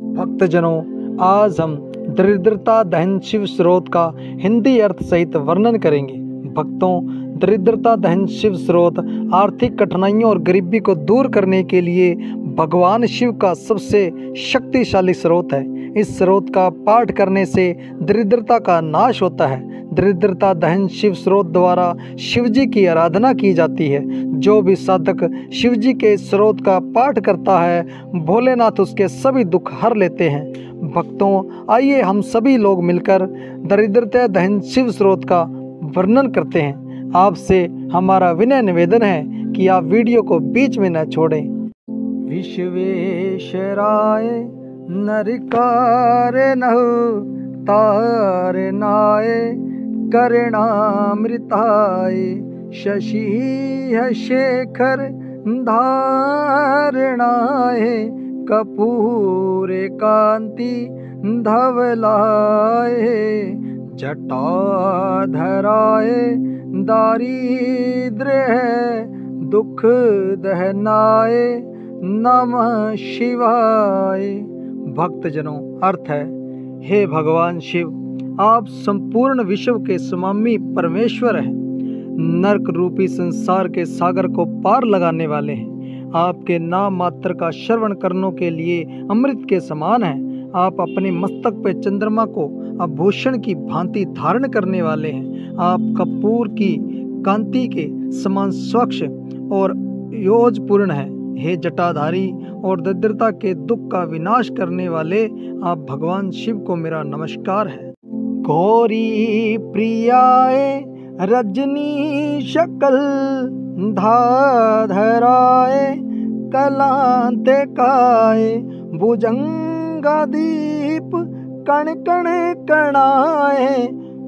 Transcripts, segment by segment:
भक्तजनों, आज हम दरिद्रता दहन शिव स्रोत का हिंदी अर्थ सहित वर्णन करेंगे। भक्तों, दरिद्रता दहन शिव स्रोत आर्थिक कठिनाइयों और गरीबी को दूर करने के लिए भगवान शिव का सबसे शक्तिशाली स्रोत है। इस स्रोत का पाठ करने से दरिद्रता का नाश होता है। दरिद्रता दहन शिव स्रोत द्वारा शिव जी की आराधना की जाती है। जो भी साधक शिव जी के स्रोत का पाठ करता है, भोलेनाथ उसके सभी दुख हर लेते हैं। भक्तों, आइए हम सभी लोग मिलकर दरिद्रता दहन शिव स्रोत का वर्णन करते हैं। आपसे हमारा विनय निवेदन है कि आप वीडियो को बीच में न छोड़ें। विश्वेश्वराय नरकार नहु तारनाय करणामृताय शशि शेखर धारणाय कपूर कांति धवलाय जटाधराय दारिद्र्य दुख दहनाय नमः शिवाय। भक्तजनों, अर्थ है, हे भगवान शिव, आप संपूर्ण विश्व के स्वामी परमेश्वर हैं। नरक रूपी संसार के सागर को पार लगाने वाले हैं। आपके नाम मात्र का श्रवण करने के लिए अमृत के समान है। आप अपने मस्तक पे चंद्रमा को आभूषण की भांति धारण करने वाले हैं। आप कपूर की कांति के समान स्वच्छ और योजपूर्ण हैं। हे जटाधारी और दरिद्रता के दुख का विनाश करने वाले आप भगवान शिव को मेरा नमस्कार है। गौरी प्रियाय रजनी शकल धाधराय कलांतिकाय भुजंगादीप कण कण कणाय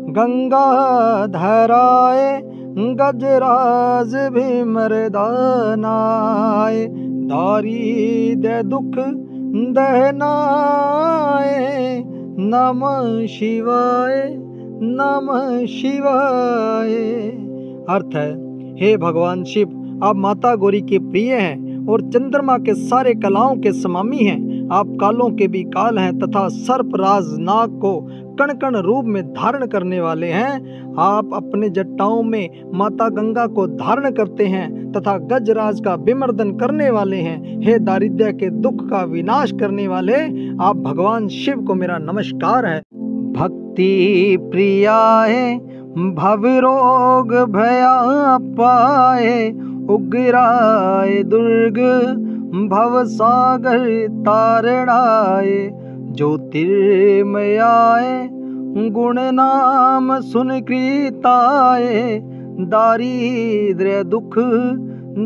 गंगाधराय गजराज भीमरदानाय दारिद्र्य दुख दहनाय नमः शिवाय नमः शिवाय। अर्थ है, हे भगवान शिव, आप माता गौरी के प्रिय हैं और चंद्रमा के सारे कलाओं के स्वामी हैं। आप कालों के भी काल हैं तथा सर्पराज नाग को कण कण रूप में धारण करने वाले हैं। आप अपने जटाओं में माता गंगा को धारण करते हैं तथा गजराज का विमर्दन करने वाले हैं। हे दारिद्र्य के दुख का विनाश करने वाले आप भगवान शिव को मेरा नमस्कार है। भक्ति प्रियाय भवरोग भयापाय उग्राय दुर्ग भवसागर तारणाय ज्योतिर्मयाय गुण नाम सुनकृताय दारिद्र्य दुख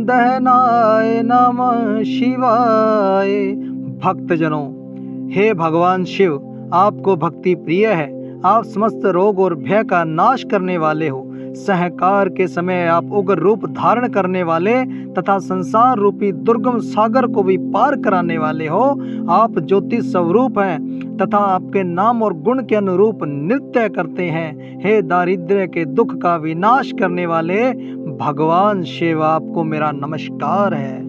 दहनाय नमः शिवाय। भक्तजनों, हे भगवान शिव, आपको भक्ति प्रिय है। आप समस्त रोग और भय का नाश करने वाले हो। सहकार के समय आप उग्र रूप धारण करने वाले तथा संसार रूपी दुर्गम सागर को भी पार कराने वाले हो। आप ज्योति स्वरूप हैं तथा आपके नाम और गुण के अनुरूप नृत्य करते हैं। हे दारिद्र्य के दुख का विनाश करने वाले भगवान शिव, आपको मेरा नमस्कार है।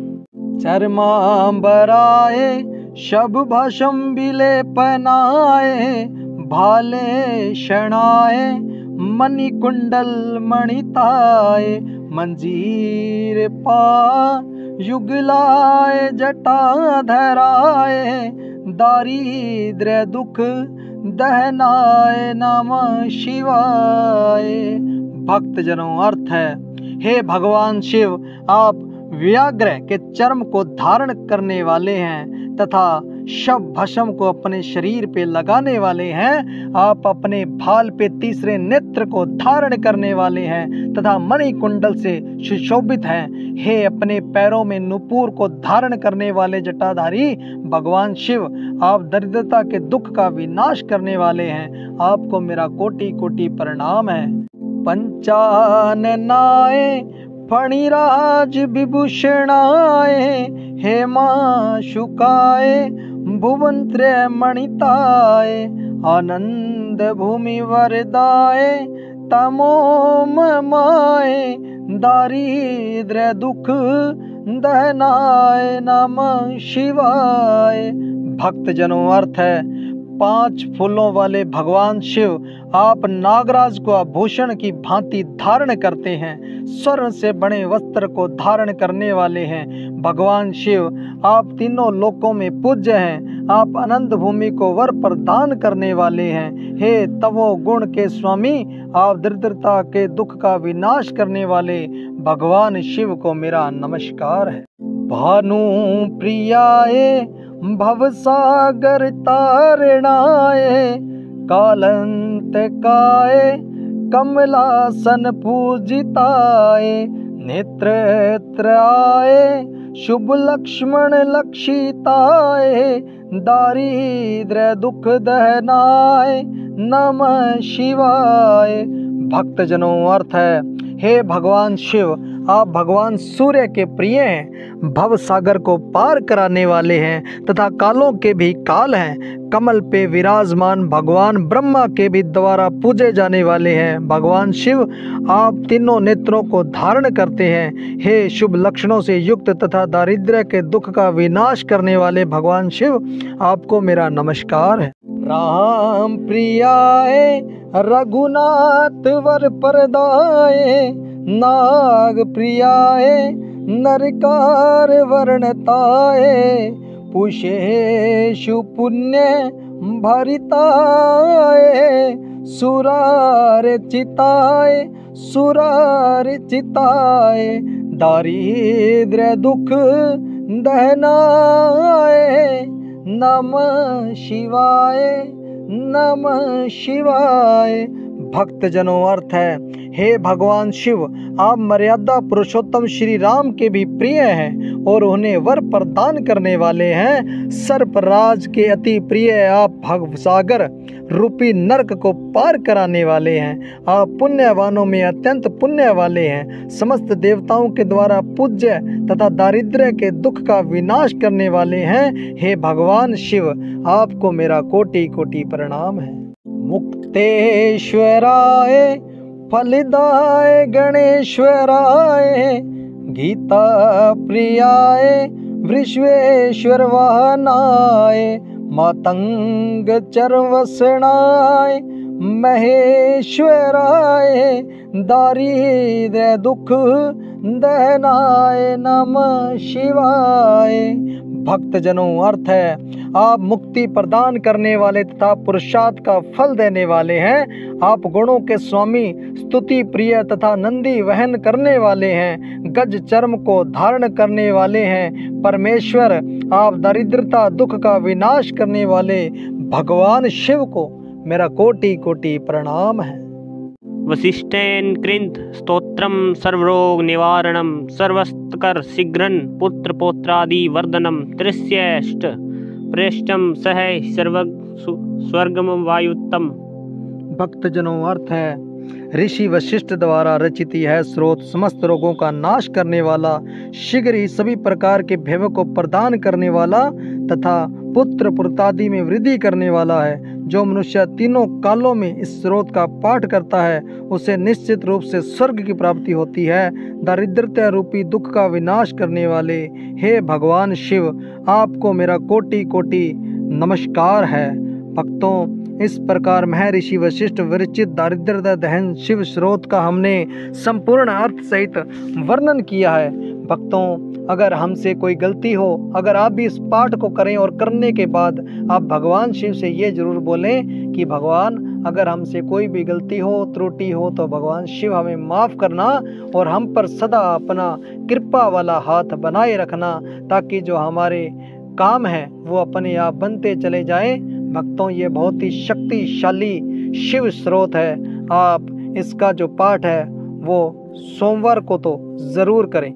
चरमांबराय शब भस्म विलेपनाय भाले शणाय मणिकुंडल मणिताय मंजीर पा युगलाय जटाधराय दारिद्र्य दुख दहनाय नमः शिवाय। भक्तजनों, अर्थ है, हे भगवान शिव, आप व्याघ्र के चर्म को धारण करने वाले हैं तथा शव भस्म को अपने शरीर पे लगाने वाले हैं। आप अपने भाल पे तीसरे नेत्र को धारण करने वाले हैं तथा मणि कुंडल से सुशोभित हैं। हे अपने पैरों में नुपुर को धारण करने वाले जटाधारी भगवान शिव, आप दरिद्रता के दुख का विनाश करने वाले हैं। आपको मेरा कोटि कोटि प्रणाम है। पंचाननाय फणिराज विभूषणाय हेमाशुकाय भुवनत्रय मणिताय आनंद भूमि वरदाय तमोमय दारिद्र्य दुख दहनाय नमः शिवाय। भक्तजनों, अर्थ है 5 फूलों वाले भगवान शिव आप नागराज को आभूषण की भांति धारण करते हैं। स्वर्ण से बने वस्त्र को धारण करने वाले हैं भगवान शिव। आप तीनों लोकों में पूज्य हैं। आप अनंत भूमि को वर प्रदान करने वाले हैं। हे तवो गुण के स्वामी, आप दरिद्रता के दुख का विनाश करने वाले भगवान शिव को मेरा नमस्कार है। भानु प्रियाए भवसागर तारणाए, कालंतकाय कमलासन पूजिताय, नेत्रत्राय शुभ लक्ष्मण लक्षिताय, दारिद्र्य दुख दहनाय नमः शिवाय। भक्तजनों, अर्थ है हे भगवान शिव, आप भगवान सूर्य के प्रिय हैं, भव सागर को पार कराने वाले हैं तथा कालों के भी काल हैं। कमल पे विराजमान भगवान ब्रह्मा के भी द्वारा पूजे जाने वाले हैं भगवान शिव। आप तीनों नेत्रों को धारण करते हैं। हे शुभ लक्षणों से युक्त तथा दारिद्र्य के दुख का विनाश करने वाले भगवान शिव, आपको मेरा नमस्कार है। राम प्रियाय रघुनाथ वर परदाय, नाग प्रियाय नरकार वर्णताय, पुषेषु पुण्य भरिताय, सुरार्चिताय सुरार्चिताय, दारिद्र्य दुख दहनाय नमः शिवाय नमः शिवाय। भक्तजनों, अर्थ है हे भगवान शिव, आप मर्यादा पुरुषोत्तम श्री राम के भी प्रिय हैं और उन्हें वर प्रदान करने वाले हैं। सर्पराज के अति प्रिय आप भवसागर रूपी नरक को पार कराने वाले हैं। आप पुण्यवानों में अत्यंत पुण्य वाले हैं। समस्त देवताओं के द्वारा पूज्य तथा दारिद्र्य के दुख का विनाश करने वाले हैं। हे भगवान शिव, आपको मेरा कोटि कोटि प्रणाम है। मुक्तेश्वराय फलदाय गणेश्वराय, गीता प्रियाय वृषवेश्वर वाहनाय, मातंग चरवसनाय महेश्वराय, दारिद्र्य दुख दहनाय नमः शिवाय। भक्तजनों, अर्थ है आप मुक्ति प्रदान करने वाले तथा पुरुषार्थ का फल देने वाले हैं। आप गुणों के स्वामी, स्तुति प्रिय तथा नंदी वहन करने वाले हैं। गज चर्म को धारण करने वाले हैं परमेश्वर। आप दरिद्रता दुख का विनाश करने वाले भगवान शिव को मेरा कोटि कोटि प्रणाम है। वसिष्ठेन कृंत स्तोत्रम सर्वरोग निवारणम, सर्वस्तकर शीघ्रं पुत्र पौत्रादि वर्धनम, त्रिस्यष्ट प्रेष्टम सह स्वर्गम वायुत्तम। भक्तजनों, अर्थ है ऋषि वशिष्ठ द्वारा रचित यह स्रोत समस्त रोगों का नाश करने वाला, शीघ्र ही सभी प्रकार के भय को प्रदान करने वाला तथा पुत्र पुत्रादि में वृद्धि करने वाला है। जो मनुष्य तीनों कालों में इस स्रोत का पाठ करता है उसे निश्चित रूप से स्वर्ग की प्राप्ति होती है। दारिद्र्य रूपी दुख का विनाश करने वाले हे भगवान शिव, आपको मेरा कोटि कोटि नमस्कार है। भक्तों, इस प्रकार महर्षि वशिष्ठ विरचित दारिद्र्य दहन शिव स्रोत का हमने संपूर्ण अर्थ सहित वर्णन किया है। भक्तों, अगर हमसे कोई गलती हो, अगर आप भी इस पाठ को करें और करने के बाद आप भगवान शिव से ये जरूर बोलें कि भगवान, अगर हमसे कोई भी गलती हो, त्रुटि हो तो भगवान शिव हमें माफ़ करना और हम पर सदा अपना कृपा वाला हाथ बनाए रखना, ताकि जो हमारे काम है वो अपने आप बनते चले जाएं। भक्तों, ये बहुत ही शक्तिशाली शिव स्रोत है। आप इसका जो पाठ है वो सोमवार को तो ज़रूर करें।